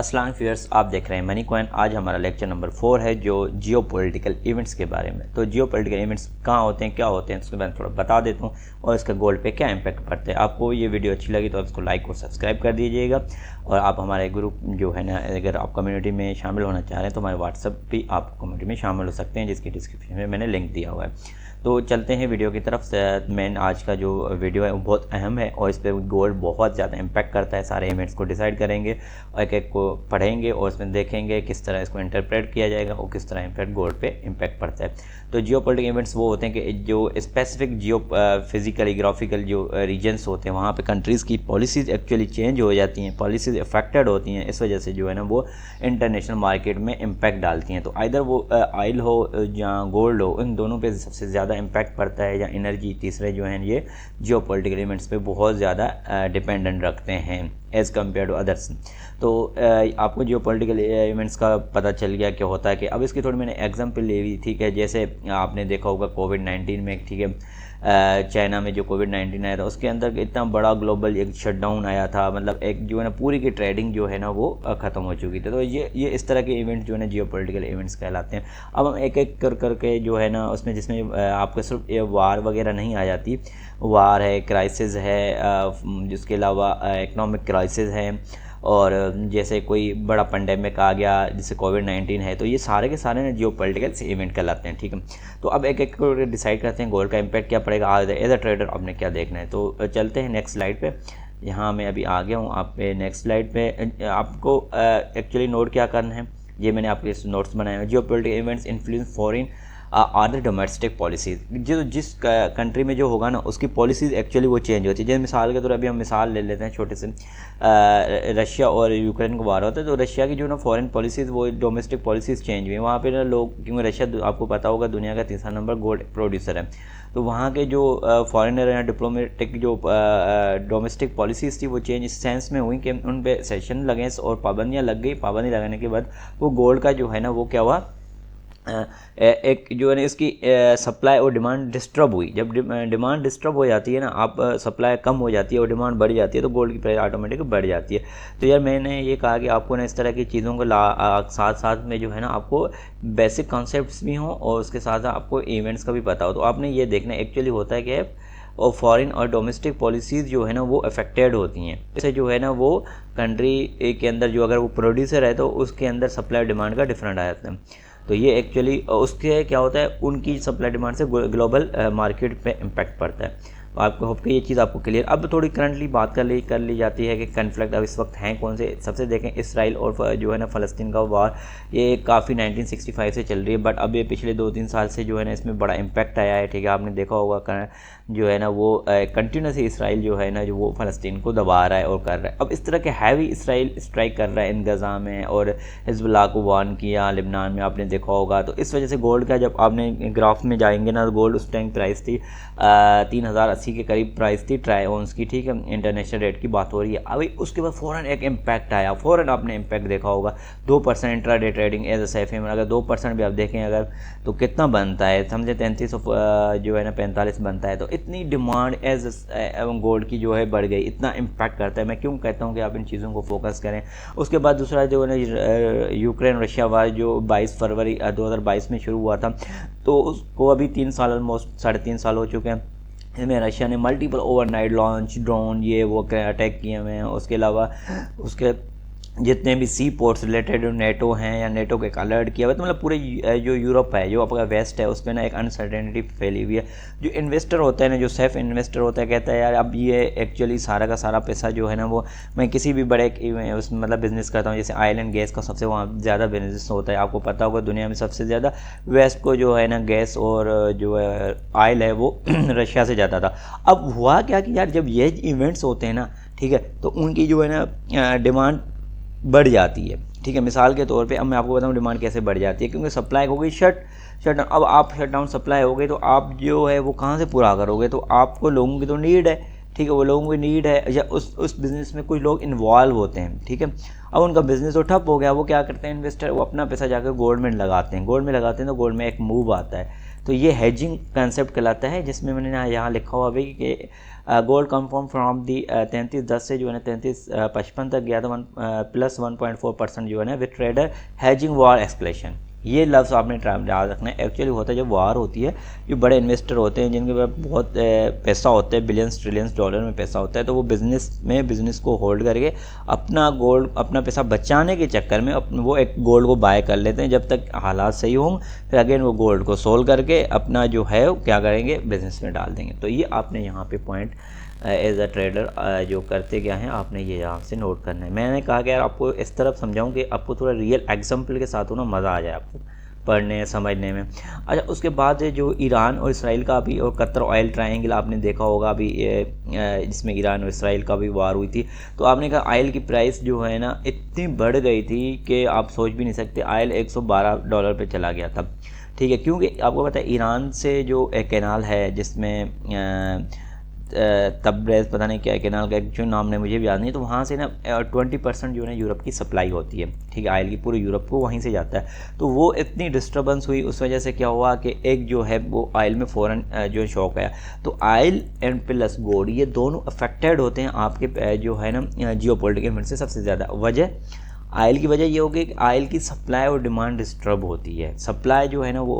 अस्सलाम व्यूअर्स, आप देख रहे हैं मनी कॉइन। आज हमारा लेक्चर नंबर 4 है जो जियो पॉलिटिकल इवेंट्स के बारे में। तो जियो पॉलिटिकल इवेंट्स कहाँ होते हैं, क्या होते हैं, उसके बारे में थोड़ा बता देता हूँ और इसका गोल्ड पे क्या इम्पैक्ट पड़ता है। आपको ये वीडियो अच्छी लगी तो आप इसको लाइक और सब्सक्राइब कर दीजिएगा। और आप हमारे ग्रुप जो है ना, अगर आप कम्युनिटी में शामिल होना चाह रहे हैं तो हमारे व्हाट्सअप भी आप कम्युनिटी में शामिल हो सकते हैं, जिसकी डिस्क्रिप्शन में मैंने लिंक दिया हुआ है। तो चलते हैं वीडियो की तरफ। मेन आज का जो वीडियो है वो बहुत अहम है और इस पर गोल्ड बहुत ज़्यादा इम्पैक्ट करता है। सारे इवेंट्स को डिसाइड करेंगे और एक एक को पढ़ेंगे और उसमें देखेंगे किस तरह इसको इंटरप्रेट किया जाएगा और किस तरह इम्पैक्ट गोल्ड पे इम्पैक्ट पड़ता है। तो जियो पॉलिटिकल इवेंट्स वो होते हैं कि जो स्पेसिफिक जियो फिजिकल ग्राफिकल जो रीजन्स होते हैं वहाँ पे कंट्रीज़ की पॉलिसीज़ एक्चुअली चेंज हो जाती हैं, पॉलिसीज़ अफेक्टेड होती हैं। इस वजह से जो है ना वो इंटरनेशनल मार्केट में इम्पैक्ट डालती हैं। तो आइदर वो ऑयल हो या गोल्ड हो, इन दोनों पे सबसे ज़्यादा इम्पैक्ट पड़ता है, या एनर्जी। तीसरे जो हैं ये जियो पॉलिटिकल इवेंट्स पे बहुत ज़्यादा डिपेंडेंट रखते हैं एज़ कम्पेयर टू अदर्स। तो आपको जियो पॉलिटिकल इवेंट्स का पता चल गया क्या होता है कि अब इसकी थोड़ी मैंने एग्जांपल ले ली, ठीक है। जैसे आपने देखा होगा कोविड-19 में, ठीक है, चाइना में जो कोविड-19 आया था उसके अंदर इतना बड़ा ग्लोबल एक शटडाउन आया था, मतलब एक जो है ना पूरी की ट्रेडिंग जो है ना वो ख़त्म हो चुकी थी। तो ये इस तरह के इवेंट जो है ना जियो पॉलिटिकल इवेंट्स कहलाते हैं। अब हम एक एक करके जो है ना उसमें, जिसमें आपको सिर्फ ये वार वगैरह नहीं आ जाती, वार है, क्राइसिस है, जिसके अलावा इकनॉमिक क्राइसिस है, और जैसे कोई बड़ा पेंडेमिक आ गया जैसे कोविड-19 है, तो ये सारे के सारे ना जियो पॉलिटिकल इवेंट कहलाते हैं, ठीक है। तो अब एक एक को डिसाइड करते हैं गोल्ड का इम्पैक्ट क्या पड़ेगा एज अ ट्रेडर, आपने क्या देखना है। तो चलते हैं नेक्स्ट स्लाइड पे। यहाँ मैं अभी आ गया हूँ। आप पे नेक्स्ट स्लाइड पे आपको एक्चुअली नोट क्या करना है, ये मैंने आपके नोट्स बनाए हैं। जियो पॉलिटिकल इवेंट्स इन्फ्लुएंस फॉरेन आदर डोमेस्टिक पॉलिसीज़। जो जिस कंट्री में जो होगा ना उसकी पॉलिसीज़ एक्चुअली वो चेंज होती है। जैसे मिसाल के तौर अभी हम मिसाल ले लेते हैं छोटे से, रशिया और यूक्रेन का वार होता है, तो रशिया की जो ना फॉरेन पॉलिसीज़ वो डोमेस्टिक पॉलिसीज़ चेंज हुई। वहाँ पे ना लोग, क्योंकि रशिया आपको पता होगा दुनिया का तीसरा नंबर गोल्ड प्रोड्यूसर है, तो वहाँ के जो फॉरेनर या डिप्लोमेटिक जो डोमेस्टिक पॉलिसीज़ थी वो चेंज इस सेंस में हुई कि उन पर सेशन लगे और पाबंदियाँ लग गई। पाबंदी लगाने के बाद वो गोल्ड का जो है ना वो क्या हुआ, एक जो है ना इसकी सप्लाई और डिमांड डिस्टर्ब हुई। जब डिमांड डिस्टर्ब हो जाती है ना, आप सप्लाई कम हो जाती है और डिमांड बढ़ जाती है, तो गोल्ड की प्राइस ऑटोमेटिक बढ़ जाती है। तो यार मैंने ये कहा कि आपको ना इस तरह की चीज़ों को साथ साथ में जो है ना आपको बेसिक कॉन्सेप्ट्स भी हों और उसके साथ आपको इवेंट्स का भी पता हो। तो आपने ये देखना एक्चुअली होता है कि और फॉरेन और डोमेस्टिक पॉलिसीज़ जो है ना वो अफेक्टेड होती हैं। जैसे जो है ना वो कंट्री के अंदर जो अगर वो प्रोड्यूसर है तो उसके अंदर सप्लाई डिमांड का डिफरेंट आ जाता है। तो ये एक्चुअली उसके क्या होता है, उनकी सप्लाई डिमांड से ग्लोबल मार्केट पे इम्पैक्ट पड़ता है। तो आपको होप कि ये चीज़ आपको क्लियर। अब थोड़ी करंटली बात कर ली जाती है कि कन्फ्लिक्ट अब इस वक्त हैं कौन से। सबसे देखें इसराइल और जो है ना फ़लस्तीन का वार, ये काफ़ी 1965 से चल रही है, बट अब ये पिछले 2-3 साल से जो है ना इसमें बड़ा इम्पैक्ट आया है, ठीक है। आपने देखा होगा जो है ना वो कंटिन्यूसली इसराइल जो है ना जो वो फ़लस्तीन को दबा रहा है और कर रहा है। अब इस तरह के हैवी इसराइल स्ट्राइक कर रहा है इन गज़ा में, और हिज़्बुल्लाह को वार्न किया लिबनान में, आपने देखा होगा। तो इस वजह से गोल्ड का, जब आपने ग्राफ में जाएंगे ना, गोल्ड उस टाइम प्राइस थी 3080 के करीब प्राइस थी ट्राई ऑन्स की, ठीक है। इंटरनेशनल रेट की बात हो रही है। अभी उसके बाद फ़ौरन एक इम्पैक्ट आया, फ़ौरन आपने इम्पैक्ट देखा होगा 2% intraday trading as a safe haven. अगर 2% भी आप देखें अगर, तो कितना बनता है, समझे 33 जो है ना 45 बनता है। तो इतनी डिमांड एज गोल्ड की जो है बढ़ गई, इतना इम्पैक्ट करता है। मैं क्यों कहता हूँ कि आप इन चीज़ों को फोकस करें। उसके बाद दूसरा जो है ना यूक्रेन रशिया वार जो 22 फरवरी 2022 में शुरू हुआ था, तो उसको अभी 3 साल, ऑलमोस्ट 3.5 साल हो चुके हैं। इसमें रशिया ने मल्टीपल ओवरनाइट लॉन्च, ड्रोन, ये वो अटैक किए हुए हैं। उसके अलावा उसके जितने भी सी पोर्ट्स रिलेटेड नेटो हैं या नेटो के अलर्ट किया हुआ, तो मतलब पूरे जो यूरोप है, जो आपका वेस्ट है, उस पर ना एक अनसर्टेनिटी फैली हुई है। जो इन्वेस्टर होता है ना, जो सेफ इन्वेस्टर होता है, कहता है यार अब ये एक्चुअली सारा का सारा पैसा जो है ना वो मैं किसी भी बड़े उसमें मतलब बिज़नेस करता हूँ। जैसे ऑयल एंड गैस का सबसे वहाँ ज़्यादा बिजनेस होता है। आपको पता होगा दुनिया में सबसे ज़्यादा वेस्ट को जो है ना गैस और जो है ऑयल है वो रशिया से जाता था। अब हुआ क्या कि यार जब ये इवेंट्स होते हैं ना, ठीक है, तो उनकी जो है ना डिमांड बढ़ जाती है, ठीक है। मिसाल के तौर पे अब मैं आपको बताऊं डिमांड कैसे बढ़ जाती है, क्योंकि सप्लाई हो गई शट। अब आप शट डाउन सप्लाई हो गई तो आप जो है वो कहाँ से पूरा करोगे। तो आपको लोगों की तो नीड है, ठीक है, वो लोगों की नीड है, या उस बिज़नेस में कुछ लोग इन्वॉल्व होते हैं, ठीक है। अब उनका बिज़नेस तो ठप हो गया, वो क्या करते हैं इन्वेस्टर, वो अपना पैसा जाकर गोल्ड में लगाते हैं। गोल्ड में लगाते हैं तो गोल्ड में एक मूव आता है, तो ये हेजिंग कंसेप्ट कहलाता है, जिसमें मैंने यहाँ लिखा हुआ अभी कि गोल्ड कंफर्म फ्रॉम दी 33.10 से जो है ना 33.55 तक गया था, प्लस 1.4% जो है ना with trader hedging war escalation. ये लफ्ज़ आपने याद रखना है। एक्चुअली होता है जब वार होती है, जो बड़े इन्वेस्टर होते हैं जिनके पास बहुत पैसा होता है, बिलियंस ट्रिलियंस डॉलर में पैसा होता है, तो वो बिज़नेस को होल्ड करके अपना पैसा बचाने के चक्कर में वो एक गोल्ड को बाय कर लेते हैं जब तक हालात सही हों, फिर अगेन वो गोल्ड को सोल्व करके अपना जो है क्या करेंगे, बिज़नेस में डाल देंगे। तो ये आपने यहाँ पे पॉइंट एज अ ट्रेडर जो करते क्या हैं आपने ये यहाँ से नोट करना है। मैंने कहा कि यार आपको इस तरफ समझाऊं कि आपको थोड़ा रियल एग्जांपल के साथ हो ना मज़ा आ जाए आपको पढ़ने समझने में। अच्छा, उसके बाद जो ईरान और इसराइल का भी और कतर ऑयल ट्रायंगल आपने देखा होगा अभी, जिसमें ईरान और इसराइल का भी वार हुई थी। तो आपने कहा ऑयल की प्राइस जो है ना इतनी बढ़ गई थी कि आप सोच भी नहीं सकते, ऑयल $112 पे चला गया था। ठीक है, क्योंकि आपको पता है ईरान से जो एक कैनाल है जिसमें तब्रेज़ पता नहीं क्या कैनाल का जो नाम नहीं मुझे भी याद नहीं, तो वहाँ से ना 20% जो है ना यूरोप की सप्लाई होती है। ठीक है, ऑयल की पूरे यूरोप को वहीं से जाता है। तो वो इतनी डिस्टर्बेंस हुई, उस वजह से क्या हुआ कि एक जो है वो ऑयल में फ़ौरन जो शॉक आया। तो ऑयल एंड प्लस गोल्ड ये दोनों अफेक्टेड होते हैं आपके जो है ना जियोपॉलिटिकल इवेंट से सबसे ज़्यादा। वजह ऑयल की वजह ये होगी कि ऑयल की सप्लाई और डिमांड डिस्टर्ब होती है। सप्लाई जो है ना वो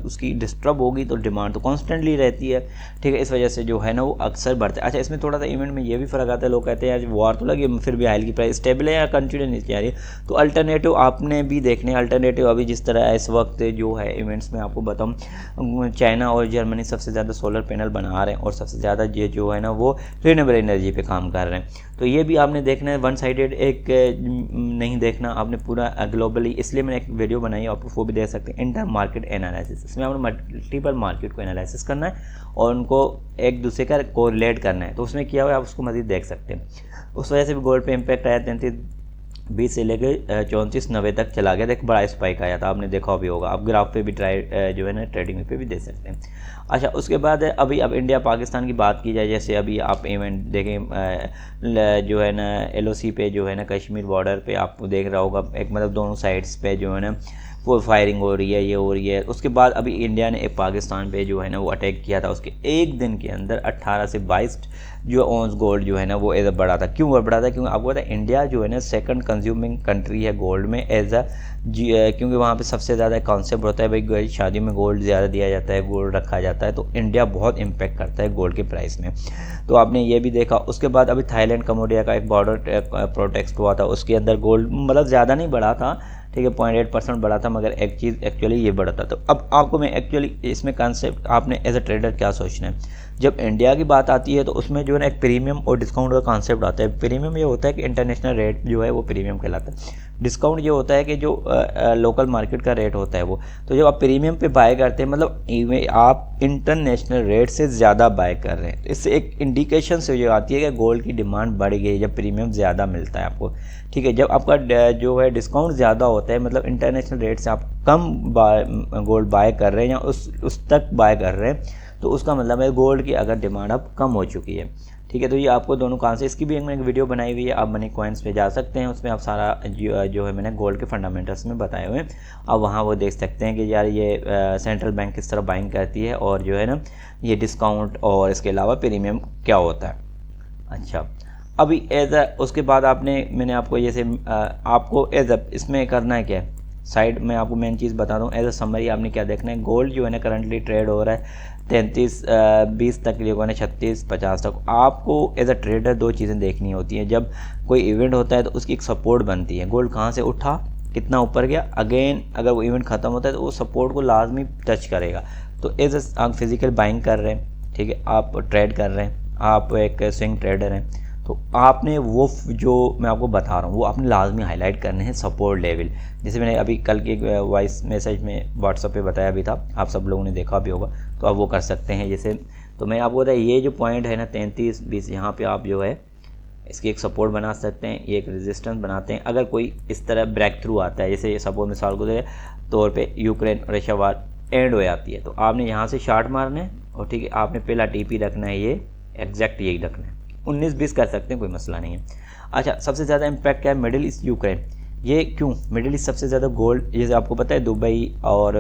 उसकी डिस्टर्ब होगी तो डिमांड तो कॉन्स्टेंटली रहती है। ठीक है, इस वजह से जो है ना वो अक्सर बढ़ता है। अच्छा, इसमें थोड़ा सा इवेंट में ये भी फ़र्क आता है, लोग कहते हैं यार वॉर तो लगी फिर भी ऑयल की प्राइस स्टेबल है या कंटिन्यू नीचे आ रही है। तो अल्टरनेटिव आपने भी देखने, अल्टरनेटिव अभी जिस तरह इस वक्त जो है इवेंट्स में आपको बताऊँ, चाइना और जर्मनी सबसे ज़्यादा सोलर पैनल बना रहे हैं और सबसे ज़्यादा ये जो है ना वो रिन्यूएबल एनर्जी पे काम कर रहे हैं। तो ये भी आपने देखना है, वन साइडेड एक नहीं देखना आपने पूरा ग्लोबली। इसलिए मैंने एक वीडियो बनाई है, आप वो भी देख सकते हैं, इंटर मार्केट एनालिसिस। इसमें आपने मल्टीपल मार्केट को एनालिसिस करना है और उनको एक दूसरे का कोरिलेट करना है। तो उसमें किया हुआ है, आप उसको मज़ीद देख सकते हैं। उस वजह से भी गोल्ड पे इम्पैक्ट आया, 33.20 से लेकर 34.90 तक चला गया था, एक बड़ा स्पाइक आया था, आपने देखा भी होगा। आप ग्राफ पे भी जो है ना ट्रेडिंग पे भी दे सकते हैं। अच्छा, उसके बाद अब इंडिया पाकिस्तान की बात की जाए, जैसे अभी आप इवेंट देखें जो है ना LOC पे जो है ना कश्मीर बॉर्डर पे आपको देख रहा होगा, एक मतलब दोनों साइड्स पे जो है ना वो फायरिंग हो रही है, ये हो रही है। उसके बाद अभी इंडिया ने एक पाकिस्तान पे जो है ना वो अटैक किया था, उसके एक दिन के अंदर 18 से 22 जो ऑन्स गोल्ड जो है ना वो एज बढ़ा था। क्यों बढ़ा था? क्योंकि आपको पता है इंडिया जो है ना सेकंड कंज्यूमिंग कंट्री है गोल्ड में क्योंकि वहाँ पे सबसे ज़्यादा कॉन्सेप्ट होता है भाई शादी में गोल्ड ज़्यादा दिया जाता है, गोल्ड रखा जाता है, तो इंडिया बहुत इम्पैक्ट करता है गोल्ड के प्राइस में। तो आपने ये भी देखा। उसके बाद अभी थाईलैंड कम्बोडिया का एक बॉर्डर प्रोटेस्ट हुआ था, उसके अंदर गोल्ड मतलब ज़्यादा नहीं बढ़ा था, ठीक है 0.8% बढ़ा था, मगर एक चीज़ एक्चुअली ये बढ़ा था। तो अब आपको मैं एक्चुअली इसमें कंसेप्ट आपने एज अ ट्रेडर क्या सोचना है। जब इंडिया की बात आती है तो उसमें जो है ना एक प्रीमियम और डिस्काउंट का कॉन्सेप्ट आता है। प्रीमियम ये होता है कि इंटरनेशनल रेट जो है वो प्रीमियम कहलाता है। डिस्काउंट ये होता है कि जो लोकल मार्केट का रेट होता है वो। तो जब आप प्रीमियम पे बाय करते हैं मतलब आप इंटरनेशनल रेट से ज़्यादा बाय कर रहे हैं, तो इससे एक इंडिकेशन से जो आती है कि गोल्ड की डिमांड बढ़ गई जब प्रीमियम ज़्यादा मिलता है आपको। ठीक है, जब आपका जो है डिस्काउंट ज़्यादा होता है मतलब इंटरनेशनल रेट से आप कम गोल्ड बाय कर रहे हैं या उस तक बाय कर रहे हैं, तो उसका मतलब है गोल्ड की अगर डिमांड अब कम हो चुकी है। ठीक है, तो ये आपको दोनों कहाँ से, इसकी भी मैंने एक वीडियो बनाई हुई है, आप मनी कॉइन्स पे जा सकते हैं, उसमें आप सारा जो है मैंने गोल्ड के फंडामेंटल्स में बताए हुए हैं, आप वहाँ वो देख सकते हैं कि यार ये सेंट्रल बैंक किस तरह बाइंग करती है और जो है ना ये डिस्काउंट और इसके अलावा प्रीमियम क्या होता है। अच्छा, अभी उसके बाद मैंने आपको जैसे आपको इसमें करना है क्या है, साइड में आपको मेन चीज़ बता दूं, एज अ समरी आपने क्या देखना है। गोल्ड जो है ना करंटली ट्रेड हो रहा है 33.20 तक, जो है ना 36.50 तक। आपको एज अ ट्रेडर दो चीज़ें देखनी होती हैं। जब कोई इवेंट होता है तो उसकी एक सपोर्ट बनती है, गोल्ड कहाँ से उठा, कितना ऊपर गया, अगेन अगर वो इवेंट ख़त्म होता है तो वो सपोर्ट को लाजमी टच करेगा। तो एज आप फिजिकल बाइंग कर रहे हैं, ठीक है, आप ट्रेड कर रहे हैं, आप एक स्विंग ट्रेडर हैं, तो आपने वो जो मैं आपको बता रहा हूँ वो आपने लाजमी हाईलाइट करने हैं सपोर्ट लेवल। जैसे मैंने अभी कल के वॉइस मैसेज में व्हाट्सएप पे बताया भी था, आप सब लोगों ने देखा भी होगा, तो आप वो कर सकते हैं। जैसे तो मैं आपको बताया ये जो पॉइंट है ना 33.20, यहाँ पे आप जो है इसकी एक सपोर्ट बना सकते हैं, ये एक रेजिस्टेंस बनाते हैं। अगर कोई इस तरह ब्रेक थ्रू आता है, जैसे सपोज मिसाल के तौर पर यूक्रेन रशिया वार एंड हो जाती है, तो आपने यहाँ से शार्ट मारना है और ठीक है आपने पहला TP रखना है, ये एग्जैक्ट यही रखना है, 19-20 कर सकते हैं, कोई मसला नहीं है। अच्छा, सबसे ज़्यादा इम्पैक्ट क्या है, मिडिल ईस्ट यूक्रेन। ये क्यों मिडिल ईस्ट सबसे ज़्यादा गोल्ड, जैसे आपको पता है दुबई और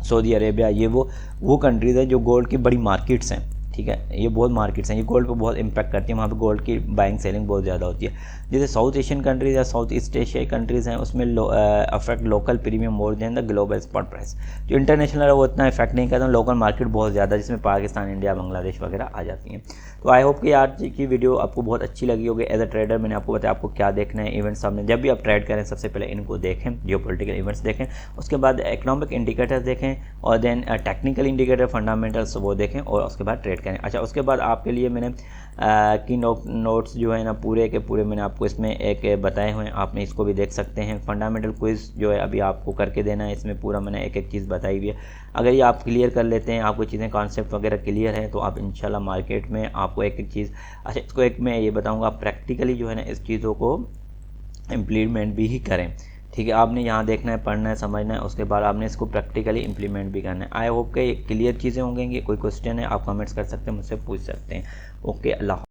सऊदी अरेबिया, ये वो कंट्रीज़ है जो गोल्ड की बड़ी मार्केट्स हैं, ठीक है। ये बहुत मार्केट्स हैं, ये गोल्ड पे बहुत इम्पैक्ट करती है, वहाँ पे गोल्ड की बाइंग सेलिंग बहुत ज़्यादा होती है। जैसे साउथ एशियन कंट्रीज़ या साउथ ईस्ट एशियाई कंट्रीज़ हैं, उसमें affect local premium more than the global spot price. जो इंटरनेशनल है वो इतना इफेक्ट नहीं करता, लोकल मार्केट बहुत ज़्यादा, जिसमें पाकिस्तान, इंडिया, बांग्लादेश वगैरह आ जाती हैं। तो आई होप कि आज की वीडियो आपको बहुत अच्छी लगी होगी। एज अ ट्रेडर मैंने आपको बताया आपको क्या देखना है इवेंट्स सामने, जब भी आप ट्रेड करें सबसे पहले इनको देखें, जियोपॉलिटिकल इवेंट्स देखें, उसके बाद इकोनॉमिक इंडिकेटर्स देखें, और देन टेक्निकल इंडिकेटर, फंडामेंटल्स वो देखें, और उसके बाद ट्रेड करें। अच्छा, उसके बाद आपके लिए मैंने की नोट्स जो है ना पूरे के पूरे मैंने आपको इसमें एक बताए हुए हैं, आपने इसको भी देख सकते हैं। फंडामेंटल क्विज जो है अभी आपको करके देना है, इसमें पूरा मैंने एक एक चीज़ बताई हुई है। अगर ये आप क्लियर कर लेते हैं, आपको चीज़ें कॉन्सेप्ट वगैरह क्लियर है, तो आप इंशाल्लाह मार्केट में आपको एक एक चीज़। अच्छा, इसको एक मैं ये बताऊँगा, आप प्रैक्टिकली जो है ना इस चीज़ों को इम्प्लीमेंट भी ही करें, ठीक है। आपने यहाँ देखना है, पढ़ना है, समझना है, उसके बाद आपने इसको प्रैक्टिकली इंप्लीमेंट भी करना है। आई होप कि क्लियर चीज़ें होंगी। कोई क्वेश्चन है आप कमेंट्स कर सकते हैं, मुझसे पूछ सकते हैं। ओके, अल्लाह।